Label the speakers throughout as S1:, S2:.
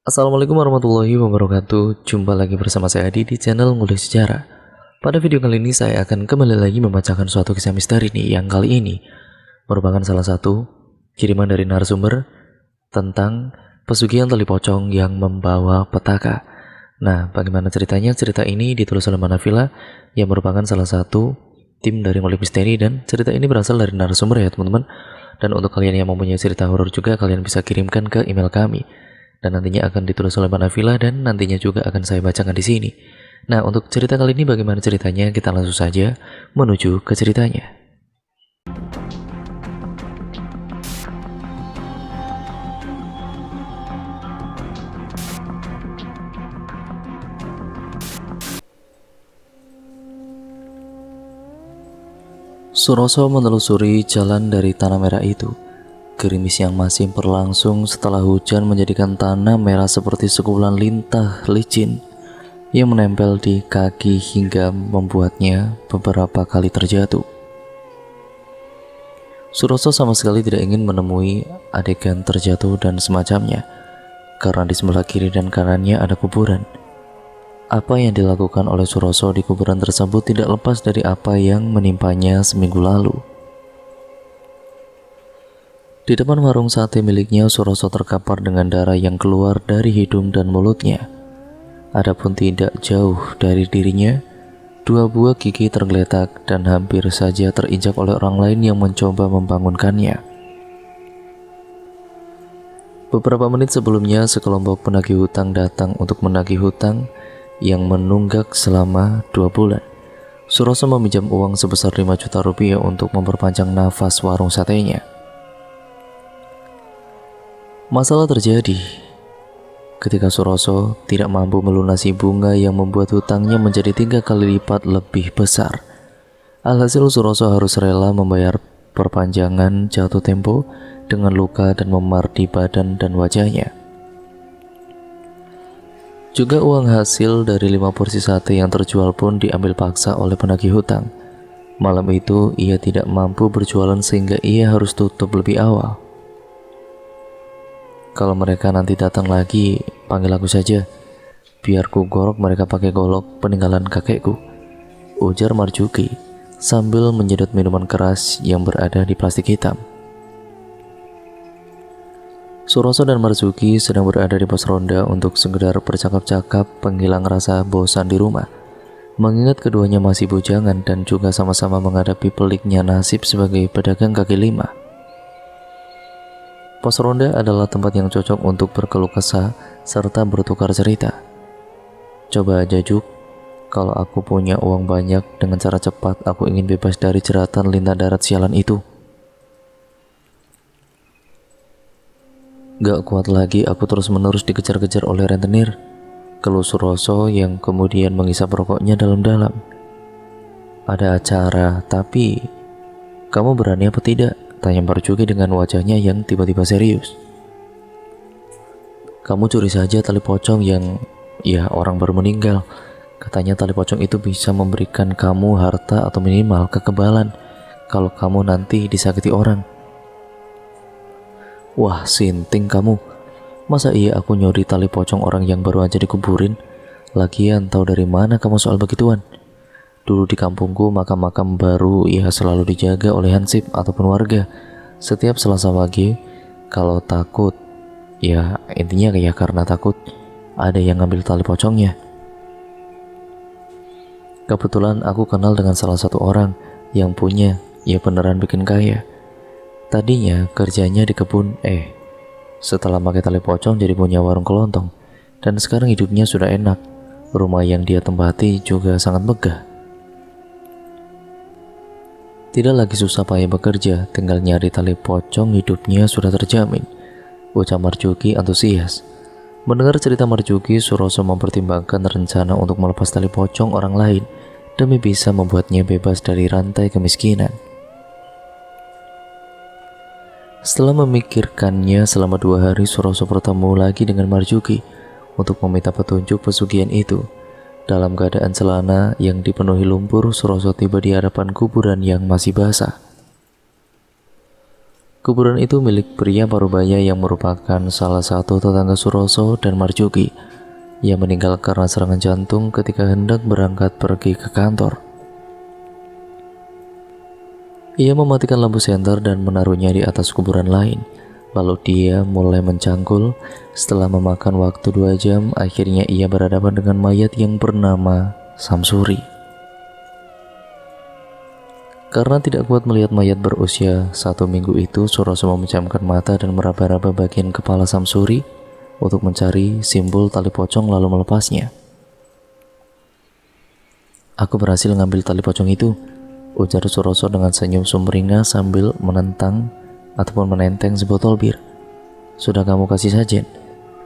S1: Assalamualaikum warahmatullahi wabarakatuh. Jumpa lagi bersama saya Adi di channel Ngulik Sejarah. Pada video kali ini saya akan kembali lagi membacakan suatu kisah misteri nih, yang kali ini merupakan salah satu kiriman dari narasumber tentang pesugihan tali pocong yang membawa petaka. Nah, bagaimana ceritanya? Cerita ini ditulis oleh Manavila yang merupakan salah satu tim dari Ngulik Misteri, dan cerita ini berasal dari narasumber ya teman-teman. Dan untuk kalian yang mempunyai cerita horor juga, kalian bisa kirimkan ke email kami dan nantinya akan ditulis oleh Manavila dan nantinya juga akan saya bacakan di sini. Nah, untuk cerita kali ini bagaimana ceritanya? Kita langsung saja menuju ke ceritanya. Suroso menelusuri jalan dari tanah merah itu. Gerimis yang masih berlangsung setelah hujan menjadikan tanah merah seperti segumpal lintah licin yang menempel di kaki hingga membuatnya beberapa kali terjatuh. Suroso sama sekali tidak ingin menemui adegan terjatuh dan semacamnya, karena di sebelah kiri dan kanannya ada kuburan. Apa yang dilakukan oleh Suroso di kuburan tersebut tidak lepas dari apa yang menimpanya seminggu lalu. Di depan warung sate miliknya, Suroso terkapar dengan darah yang keluar dari hidung dan mulutnya. Adapun tidak jauh dari dirinya, dua buah gigi tergeletak dan hampir saja terinjak oleh orang lain yang mencoba membangunkannya. Beberapa menit sebelumnya, sekelompok penagih hutang datang untuk menagih hutang yang menunggak selama 2 bulan. Suroso meminjam uang sebesar 5 juta rupiah untuk memperpanjang nafas warung satenya. Masalah terjadi ketika Suroso tidak mampu melunasi bunga yang membuat hutangnya menjadi 3 kali lipat lebih besar. Alhasil Suroso harus rela membayar perpanjangan jatuh tempo dengan luka dan memar di badan dan wajahnya. Juga uang hasil dari 5 porsi sate yang terjual pun diambil paksa oleh penagih hutang. Malam itu ia tidak mampu berjualan sehingga ia harus tutup lebih awal. Kalau mereka nanti datang lagi, panggil aku saja. Biar ku gorok mereka pakai golok peninggalan kakekku, ujar Marjuki sambil menyedot minuman keras yang berada di plastik hitam. Suroso dan Marzuki sedang berada di pos ronda untuk sekedar bercakap-cakap penghilang rasa bosan di rumah, mengingat keduanya masih bujangan dan juga sama-sama menghadapi peliknya nasib sebagai pedagang kaki lima. Pos ronda adalah tempat yang cocok untuk berkeluh kesah serta bertukar cerita. Coba aja Juk, kalau aku punya uang banyak, dengan cara cepat aku ingin bebas dari jeratan lintah darat sialan itu. Gak kuat lagi aku terus-menerus dikejar-kejar oleh rentenir, keluh Suroso yang kemudian menghisap rokoknya dalam-dalam. Ada acara, tapi kamu berani apa tidak? Tanya Marjuki dengan wajahnya yang tiba-tiba serius. Kamu curi saja tali pocong yang orang baru meninggal. Katanya tali pocong itu bisa memberikan kamu harta atau minimal kekebalan kalau kamu nanti disakiti orang. Wah, sinting kamu. Masa iya aku nyuri tali pocong orang yang baru aja dikuburin? Lagian tahu dari mana kamu soal begituan? Dulu di kampungku makam-makam baru selalu dijaga oleh hansip ataupun warga. Setiap Selasa pagi, kalau takut, intinya karena takut ada yang ngambil tali pocongnya. Kebetulan aku kenal dengan salah satu orang yang punya, beneran bikin kaya. Tadinya kerjanya di kebun, setelah pakai tali pocong jadi punya warung kelontong, dan sekarang hidupnya sudah enak. Rumah yang dia tempati juga sangat megah. Tidak lagi susah payah bekerja, tinggal nyari tali pocong, hidupnya sudah terjamin, ucap Marjuki antusias. Mendengar cerita Marjuki, Suroso mempertimbangkan rencana untuk melepas tali pocong orang lain demi bisa membuatnya bebas dari rantai kemiskinan. Setelah memikirkannya selama 2 hari, Suroso bertemu lagi dengan Marjuki untuk meminta petunjuk pesugihan itu. Dalam keadaan celana yang dipenuhi lumpur, Suroso tiba di hadapan kuburan yang masih basah. Kuburan itu milik pria Parubaya yang merupakan salah satu tetangga Suroso dan Marjuki yang meninggal karena serangan jantung ketika hendak berangkat pergi ke kantor. Ia mematikan lampu senter dan menaruhnya di atas kuburan lain. Lalu dia mulai mencangkul. Setelah memakan waktu 2 jam, akhirnya ia berhadapan dengan mayat yang bernama Samsuri. Karena tidak kuat melihat mayat berusia 1 minggu itu, Suroso memejamkan mata dan meraba-raba bagian kepala Samsuri untuk mencari simbol tali pocong lalu melepasnya. "Aku berhasil ngambil tali pocong itu," ujar Suroso dengan senyum sumringah sambil menentang ataupun menenteng sebotol bir. "Sudah kamu kasih sajen?"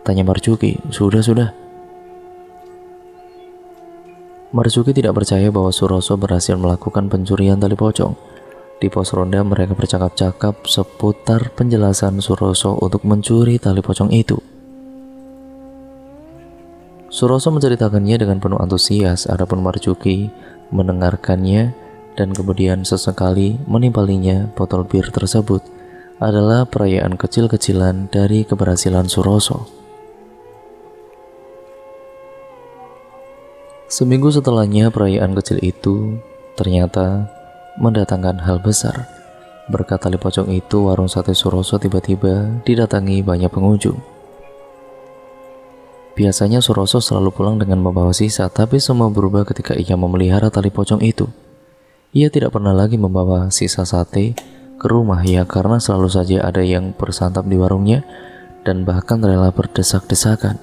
S1: tanya Marjuki. Sudah. Marzuki tidak percaya bahwa Suroso berhasil melakukan pencurian tali pocong. Di pos ronda mereka bercakap-cakap seputar penjelasan Suroso untuk mencuri tali pocong itu. Suroso menceritakannya dengan penuh antusias, adapun Marzuki mendengarkannya dan kemudian sesekali menimpalinya botol bir tersebut adalah perayaan kecil-kecilan dari keberhasilan Suroso. Seminggu setelahnya, perayaan kecil itu ternyata mendatangkan hal besar. Berkat tali pocong itu, warung sate Suroso tiba-tiba didatangi banyak pengunjung. Biasanya Suroso selalu pulang dengan membawa sisa, tapi semua berubah ketika ia memelihara tali pocong itu. Ia tidak pernah lagi membawa sisa sate ke rumah ya, karena selalu saja ada yang bersantap di warungnya dan bahkan rela berdesak-desakan.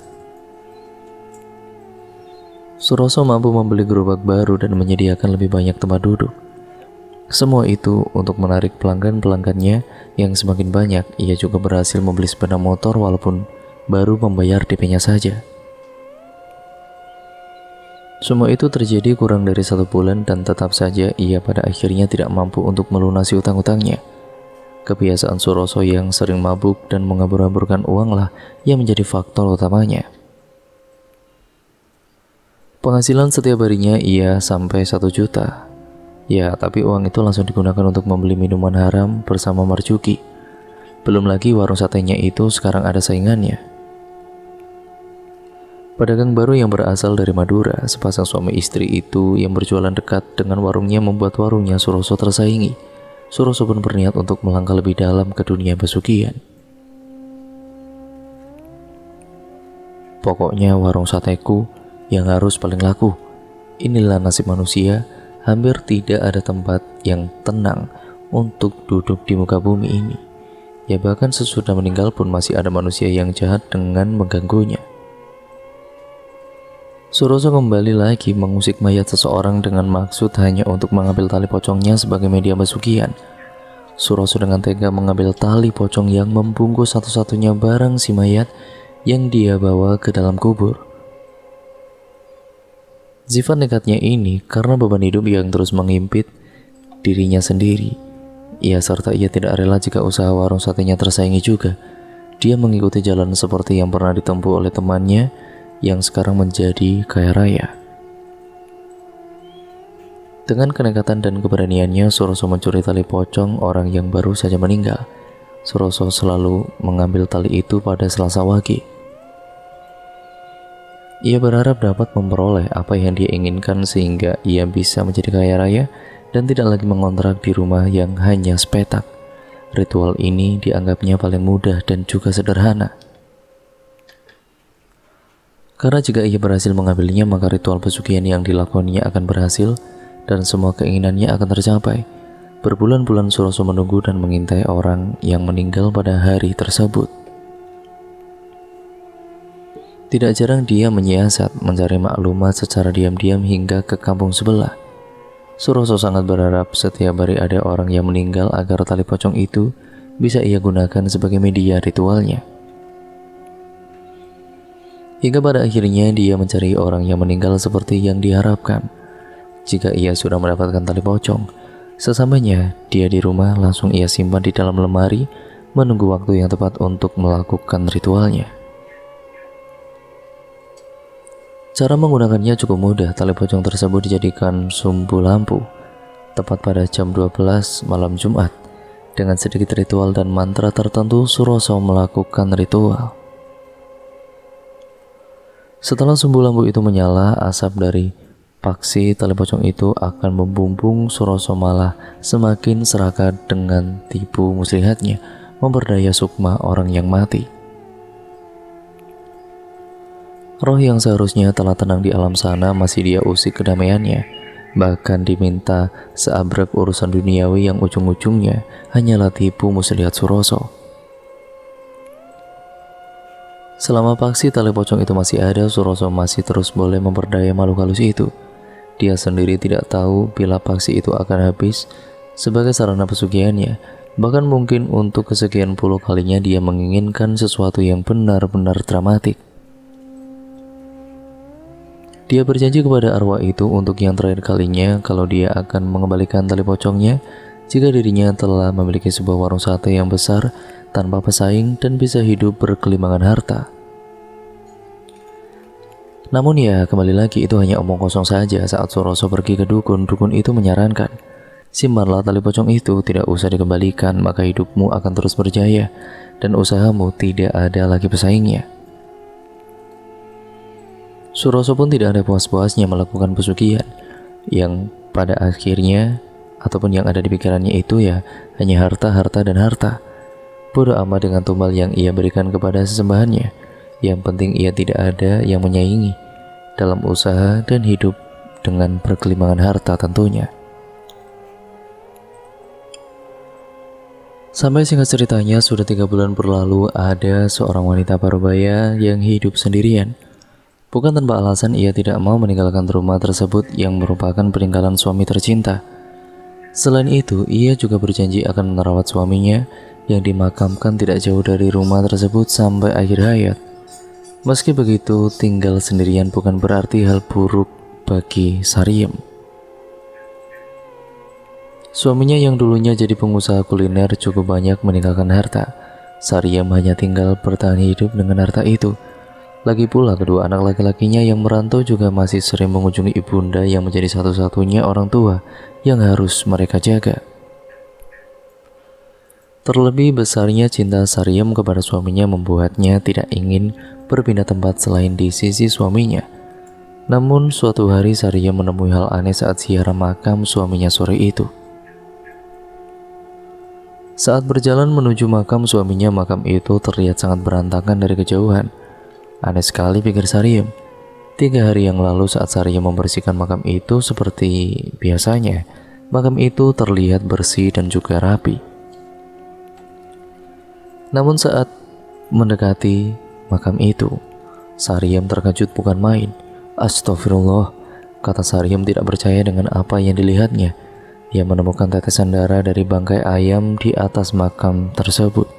S1: Suroso mampu membeli gerobak baru dan menyediakan lebih banyak tempat duduk. Semua itu untuk menarik pelanggan-pelanggannya yang semakin banyak. Ia juga berhasil membeli sepeda motor walaupun baru membayar DP-nya saja. Semua itu terjadi kurang dari 1 bulan dan tetap saja ia pada akhirnya tidak mampu untuk melunasi utang-utangnya. Kebiasaan Suroso yang sering mabuk dan mengabur-aburkan uanglah yang menjadi faktor utamanya. Penghasilan setiap harinya ia sampai 1 juta. Ya, tapi uang itu langsung digunakan untuk membeli minuman haram bersama Marzuki. Belum lagi warung satenya itu sekarang ada saingannya. Pedagang baru yang berasal dari Madura, sepasang suami istri itu yang berjualan dekat dengan warungnya membuat warungnya Suroso tersaingi. Suroso pun berniat untuk melangkah lebih dalam ke dunia pesugihan. "Pokoknya warung sateku yang harus paling laku. Inilah nasib manusia, hampir tidak ada tempat yang tenang untuk duduk di muka bumi ini. Ya bahkan sesudah meninggal pun masih ada manusia yang jahat dengan mengganggunya." Suroso kembali lagi mengusik mayat seseorang dengan maksud hanya untuk mengambil tali pocongnya sebagai media pesugihan. Suroso dengan tega mengambil tali pocong yang membungkus satu-satunya barang si mayat yang dia bawa ke dalam kubur. Sifat nekatnya ini karena beban hidup yang terus mengimpit dirinya sendiri. Serta ia tidak rela jika usaha warung satenya tersaingi juga. Dia mengikuti jalan seperti yang pernah ditempuh oleh temannya yang sekarang menjadi kaya raya. Dengan kenekatan dan keberaniannya, Suroso mencuri tali pocong orang yang baru saja meninggal. Suroso selalu mengambil tali itu pada Selasa Wage. Ia berharap dapat memperoleh apa yang dia inginkan sehingga ia bisa menjadi kaya raya dan tidak lagi mengontrak di rumah yang hanya sepetak. Ritual ini dianggapnya paling mudah dan juga sederhana. Karena jika ia berhasil mengambilnya, maka ritual pesugihan yang dilakukannya akan berhasil dan semua keinginannya akan tercapai. Berbulan-bulan Suroso menunggu dan mengintai orang yang meninggal pada hari tersebut. Tidak jarang dia menyiasat mencari maklumat secara diam-diam hingga ke kampung sebelah. Suroso sangat berharap setiap hari ada orang yang meninggal agar tali pocong itu bisa ia gunakan sebagai media ritualnya. Hingga pada akhirnya dia mencari orang yang meninggal seperti yang diharapkan. Jika ia sudah mendapatkan tali pocong, sesampainya dia di rumah langsung ia simpan di dalam lemari menunggu waktu yang tepat untuk melakukan ritualnya. Cara menggunakannya cukup mudah. Tali pocong tersebut dijadikan sumbu lampu tepat pada jam 12 malam Jumat. Dengan sedikit ritual dan mantra tertentu, Suroso melakukan ritual. Setelah sumbu lampu itu menyala, asap dari paksi tali pocong itu akan membumbung. Suroso malah semakin serakah dengan tipu muslihatnya memperdaya sukma orang yang mati. Roh yang seharusnya telah tenang di alam sana masih dia usik kedamaiannya, bahkan diminta seabrek urusan duniawi yang ujung-ujungnya hanyalah tipu muslihat Suroso. Selama paksi tali pocong itu masih ada, Suroso masih terus boleh memperdaya makhluk halus itu. Dia sendiri tidak tahu bila paksi itu akan habis sebagai sarana pesugihannya. Bahkan mungkin untuk kesekian puluh kalinya dia menginginkan sesuatu yang benar-benar dramatik. Dia berjanji kepada arwah itu untuk yang terakhir kalinya kalau dia akan mengembalikan tali pocongnya jika dirinya telah memiliki sebuah warung sate yang besar tanpa pesaing dan bisa hidup berkelimangan harta. Namun ya, kembali lagi itu hanya omong kosong saja. Saat Suroso pergi ke dukun, dukun itu menyarankan, simpanlah tali pocong itu, tidak usah dikembalikan, maka hidupmu akan terus berjaya dan usahamu tidak ada lagi pesaingnya. Suroso pun tidak ada puas-puasnya melakukan pesugihan yang pada akhirnya ataupun yang ada di pikirannya itu ya hanya harta, harta, dan harta. Bodoh amat dengan tumbal yang ia berikan kepada sesembahannya. Yang penting ia tidak ada yang menyaingi dalam usaha dan hidup dengan berkelimangan harta tentunya. Sampai singkat ceritanya, sudah 3 bulan berlalu, ada seorang wanita parubaya yang hidup sendirian. Bukan tanpa alasan ia tidak mau meninggalkan rumah tersebut yang merupakan peninggalan suami tercinta. Selain itu, ia juga berjanji akan merawat suaminya yang dimakamkan tidak jauh dari rumah tersebut sampai akhir hayat. Meski begitu, tinggal sendirian bukan berarti hal buruk bagi Sariem. Suaminya yang dulunya jadi pengusaha kuliner cukup banyak meninggalkan harta. Sariem hanya tinggal bertahan hidup dengan harta itu. Lagi pula kedua anak laki-lakinya yang merantau juga masih sering mengunjungi ibunda yang menjadi satu-satunya orang tua yang harus mereka jaga. Terlebih besarnya cinta Sariem kepada suaminya membuatnya tidak ingin berpindah tempat selain di sisi suaminya. Namun suatu hari Sariem menemui hal aneh saat ziarah makam suaminya sore itu. Saat berjalan menuju makam suaminya, makam itu terlihat sangat berantakan dari kejauhan. Aneh sekali, pikir Sariem. 3 hari yang lalu saat Sariem membersihkan makam itu seperti biasanya, makam itu terlihat bersih dan juga rapi. Namun saat mendekati makam itu, Sariem terkejut bukan main. Astagfirullah, kata Sariem tidak percaya dengan apa yang dilihatnya. Ia menemukan tetesan darah dari bangkai ayam di atas makam tersebut.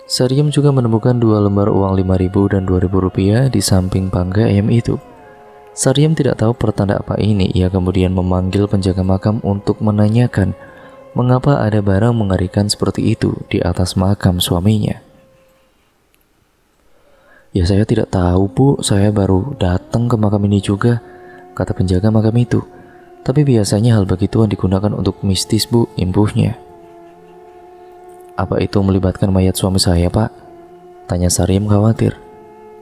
S1: Sariem juga menemukan 2 lembar uang 5.000 dan 2.000 rupiah di samping bangkai ayam itu. Sariem tidak tahu pertanda apa ini. Ia kemudian memanggil penjaga makam untuk menanyakan mengapa ada barang mengerikan seperti itu di atas makam suaminya. Ya saya tidak tahu bu, saya baru datang ke makam ini juga, kata penjaga makam itu. Tapi biasanya hal begituan digunakan untuk mistis bu, imbuhnya. Apa itu melibatkan mayat suami saya pak? Tanya Sariem khawatir.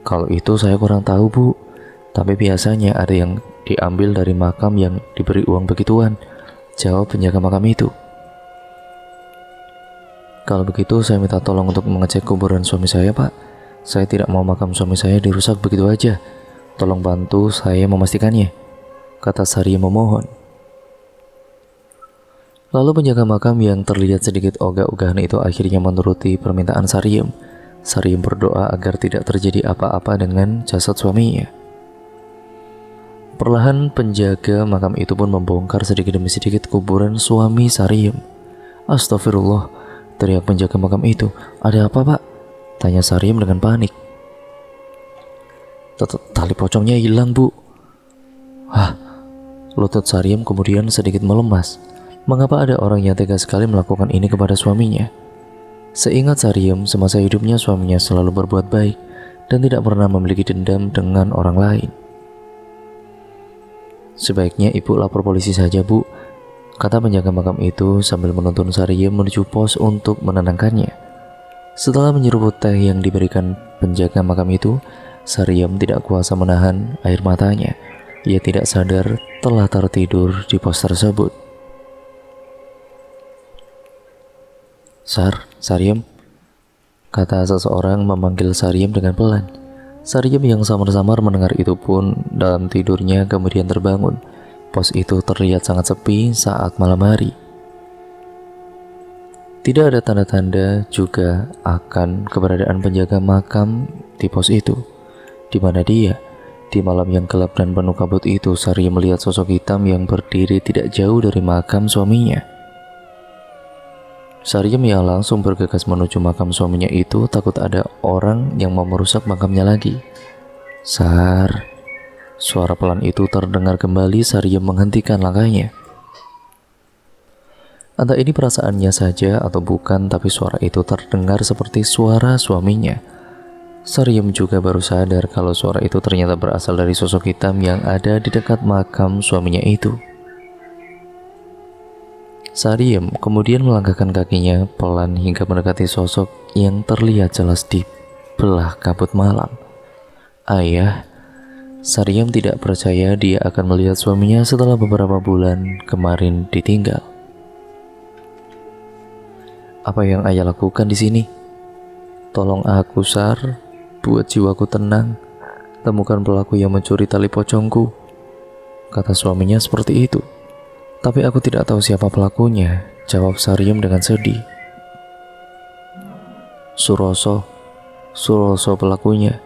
S1: Kalau itu saya kurang tahu bu, tapi biasanya ada yang diambil dari makam yang diberi uang begituan, jawab penjaga makam itu. Kalau begitu saya minta tolong untuk mengecek kuburan suami saya pak. Saya tidak mau makam suami saya dirusak begitu aja. Tolong bantu saya memastikannya, kata Sariem memohon. Lalu penjaga makam yang terlihat sedikit ogah-ogahan itu akhirnya menuruti permintaan Sariem. Sariem berdoa agar tidak terjadi apa-apa dengan jasad suaminya. Perlahan penjaga makam itu pun membongkar sedikit demi sedikit kuburan suami Sariem. Astagfirullah, teriak penjaga makam itu. Ada apa pak? Tanya Sariem dengan panik. Tali pocongnya hilang bu. Hah? Lutut Sariem kemudian sedikit melemas. Mengapa ada orang yang tega sekali melakukan ini kepada suaminya? Seingat Sariem, semasa hidupnya suaminya selalu berbuat baik dan tidak pernah memiliki dendam dengan orang lain. Sebaiknya ibu lapor polisi saja bu. kata penjaga makam itu sambil menuntun Saryam menuju pos untuk menenangkannya. Setelah menyeruput teh yang diberikan penjaga makam itu, Saryam tidak kuasa menahan air matanya. Ia tidak sadar telah tertidur di pos tersebut. Saryam, kata seseorang memanggil Saryam dengan pelan. Saryam yang samar-samar mendengar itu pun dalam tidurnya kemudian terbangun. Pos itu terlihat sangat sepi saat malam hari. Tidak ada tanda-tanda juga akan keberadaan penjaga makam di pos itu. Di mana dia? Di malam yang gelap dan penuh kabut itu, Saryam melihat sosok hitam yang berdiri tidak jauh dari makam suaminya. Saryam yang langsung bergegas menuju makam suaminya itu, takut ada orang yang mau merusak makamnya lagi. Suara pelan itu terdengar kembali. Saryam menghentikan langkahnya. Entah ini perasaannya saja atau bukan, tapi suara itu terdengar seperti suara suaminya. Saryam juga baru sadar kalau suara itu ternyata berasal dari sosok hitam yang ada di dekat makam suaminya itu. Saryam kemudian melangkahkan kakinya pelan hingga mendekati sosok yang terlihat jelas di belah kabut malam. Ayah. Saryam tidak percaya dia akan melihat suaminya setelah beberapa bulan kemarin ditinggal. Apa yang ayah lakukan di sini? Tolong aku, Sar, buat jiwaku tenang. Temukan pelaku yang mencuri tali pocongku, kata suaminya seperti itu. Tapi aku tidak tahu siapa pelakunya, jawab Saryam dengan sedih. Suroso pelakunya,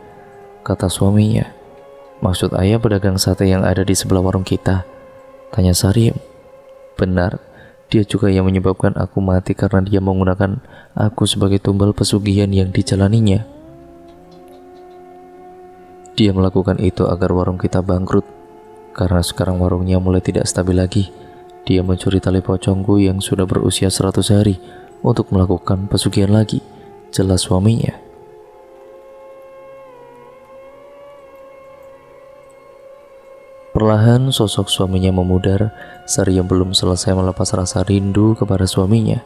S1: kata suaminya. Maksud ayah pedagang sate yang ada di sebelah warung kita, tanya Saryam. Benar, dia juga yang menyebabkan aku mati karena dia menggunakan aku sebagai tumbal pesugihan yang dijalaninya. Dia melakukan itu agar warung kita bangkrut, karena sekarang warungnya mulai tidak stabil lagi. Dia mencuri tali pocongku yang sudah berusia 100 hari untuk melakukan pesugihan lagi, jelas suaminya. Perlahan sosok suaminya memudar. Saryam belum selesai melepas rasa rindu kepada suaminya.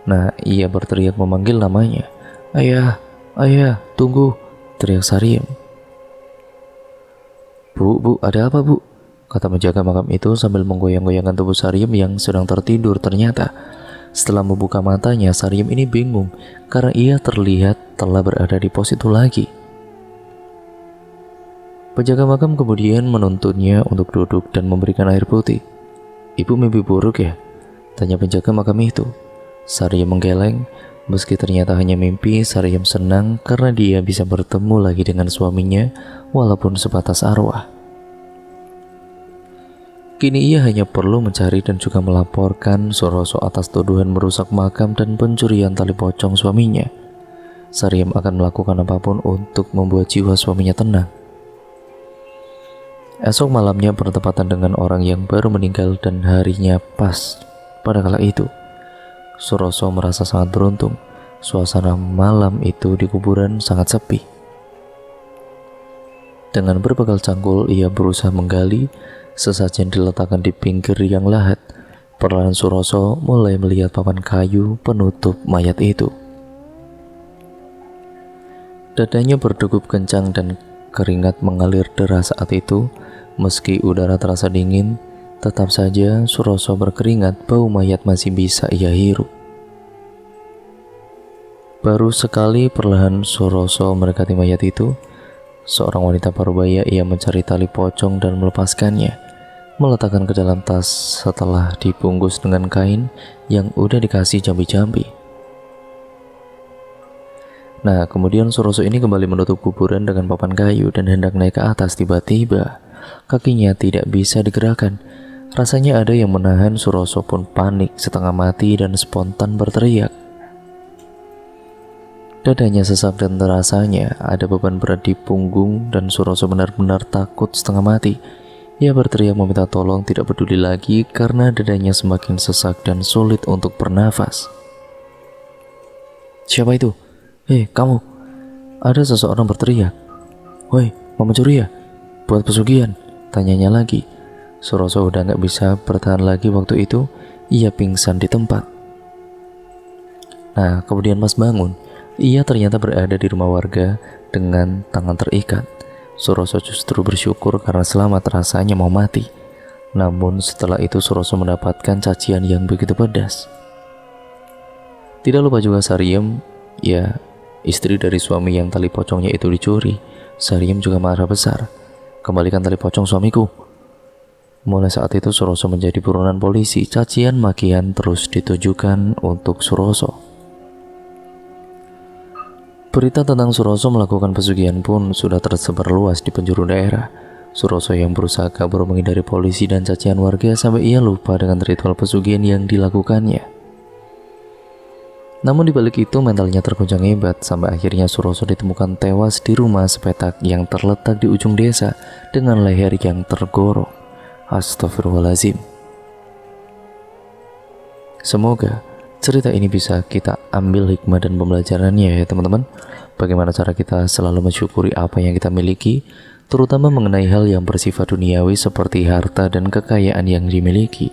S1: Nah, ia berteriak memanggil namanya. Ayah, tunggu, teriak Saryam. Bu, ada apa bu? Kata penjaga makam itu sambil menggoyang-goyangkan tubuh Saryam yang sedang tertidur. Ternyata setelah membuka matanya, Saryam ini bingung karena ia terlihat telah berada di pos itu lagi. Penjaga makam kemudian menuntunnya untuk duduk dan memberikan air putih. Ibu mimpi buruk ya? Tanya penjaga makam itu. Saryam menggeleng. Meski ternyata hanya mimpi, Saryam senang karena dia bisa bertemu lagi dengan suaminya walaupun sebatas arwah. Kini ia hanya perlu mencari dan juga melaporkan Suroso atas tuduhan merusak makam dan pencurian tali pocong suaminya. Saryam akan melakukan apapun untuk membuat jiwa suaminya tenang. Esok malamnya bertepatan dengan orang yang baru meninggal dan harinya pas pada kala itu. Suroso merasa sangat beruntung. Suasana malam itu di kuburan sangat sepi. Dengan berbekal cangkul, ia berusaha menggali sesajen diletakkan di pinggir yang lahat. Perlahan Suroso mulai melihat papan kayu penutup mayat itu. Dadanya berdegup kencang dan keringat mengalir deras saat itu. Meski udara terasa dingin, tetap saja Suroso berkeringat. Bau mayat masih bisa ia hirup. Baru sekali perlahan Suroso mendekati mayat itu, seorang wanita parubaya. Ia mencari tali pocong dan melepaskannya, meletakkan ke dalam tas setelah dibungkus dengan kain yang udah dikasih jambi-jambi. Nah, kemudian Suroso ini kembali menutup kuburan dengan papan kayu dan hendak naik ke atas. Tiba-tiba kakinya tidak bisa digerakkan. Rasanya ada yang menahan. Suroso pun panik setengah mati dan spontan berteriak. Dadanya sesak dan terasanya ada beban berat di punggung dan Suroso benar-benar takut setengah mati. Ia berteriak meminta tolong, tidak peduli lagi karena dadanya semakin sesak dan sulit untuk bernafas. Siapa itu? Hei, kamu! Ada seseorang berteriak. Woi, mau mencuri ya? Buat pesugihan? Tanyanya lagi. Suroso udah gak bisa bertahan lagi waktu itu. ia pingsan di tempat. Nah, kemudian pas bangun, ia ternyata berada di rumah warga dengan tangan terikat. Suroso justru bersyukur karena selamat, rasanya mau mati. Namun setelah itu Suroso mendapatkan cacian yang begitu pedas. Tidak lupa juga Saryam, ya istri dari suami yang tali pocongnya itu dicuri. Saryam juga marah besar. Kembalikan tali pocong suamiku. Mulai saat itu Suroso menjadi buronan polisi. Cacian makian terus ditujukan untuk Suroso. Berita tentang Suroso melakukan pesugihan pun sudah tersebar luas di penjuru daerah. Suroso yang berusaha kabur menghindari polisi dan cacian warga sampai ia lupa dengan ritual pesugihan yang dilakukannya. Namun dibalik itu mentalnya tergoncang hebat sampai akhirnya Suroso ditemukan tewas di rumah sepetak yang terletak di ujung desa dengan leher yang tergorok. Astagfirullahaladzim. Semoga cerita ini bisa kita ambil hikmah dan pembelajarannya ya teman-teman. Bagaimana cara kita selalu mensyukuri apa yang kita miliki, terutama mengenai hal yang bersifat duniawi seperti harta dan kekayaan yang dimiliki.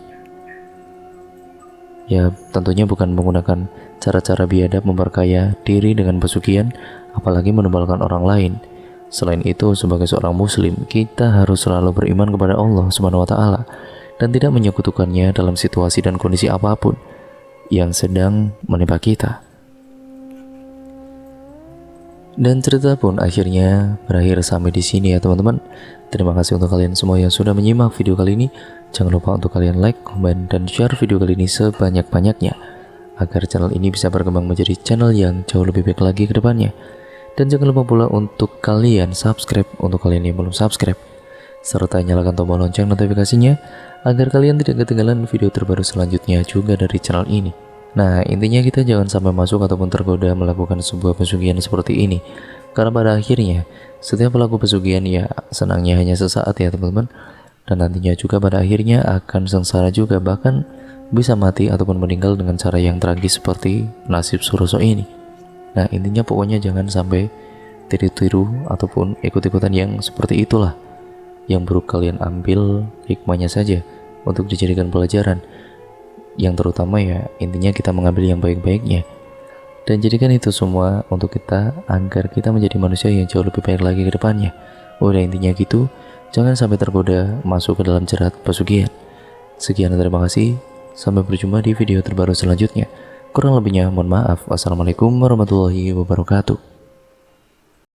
S1: Ya tentunya bukan menggunakan cara-cara biadab memperkaya diri dengan pesugihan, apalagi menebalkan orang lain. Selain itu, sebagai seorang muslim, kita harus selalu beriman kepada Allah Subhanahu wa Ta'ala dan tidak menyekutukannya dalam situasi dan kondisi apapun yang sedang menimpa kita. Dan cerita pun akhirnya berakhir sampai di sini ya teman-teman. Terima kasih untuk kalian semua yang sudah menyimak video kali ini. Jangan lupa untuk kalian like, komen, dan share video kali ini sebanyak-banyaknya agar channel ini bisa berkembang menjadi channel yang jauh lebih baik lagi ke depannya. Dan jangan lupa pula untuk kalian subscribe untuk kalian yang belum subscribe, serta nyalakan tombol lonceng notifikasinya agar kalian tidak ketinggalan video terbaru selanjutnya juga dari channel ini. Nah, intinya kita jangan sampai masuk ataupun tergoda melakukan sebuah pesugihan seperti ini, karena pada akhirnya setiap pelaku pesugihan ya senangnya hanya sesaat ya teman-teman, dan nantinya juga pada akhirnya akan sengsara juga, bahkan bisa mati ataupun meninggal dengan cara yang tragis seperti nasib Suroso ini. Nah, intinya pokoknya jangan sampai tiru-tiru ataupun ikut-ikutan yang seperti itulah. Yang buruk kalian ambil hikmahnya saja untuk dijadikan pelajaran. Yang terutama ya intinya kita mengambil yang baik-baiknya dan jadikan itu semua untuk kita agar kita menjadi manusia yang jauh lebih baik lagi ke depannya. Udah intinya gitu, jangan sampai tergoda masuk ke dalam jerat pesugihan. Sekian dan terima kasih, sampai berjumpa di video terbaru selanjutnya. Kurang lebihnya mohon maaf. Wassalamualaikum warahmatullahi wabarakatuh.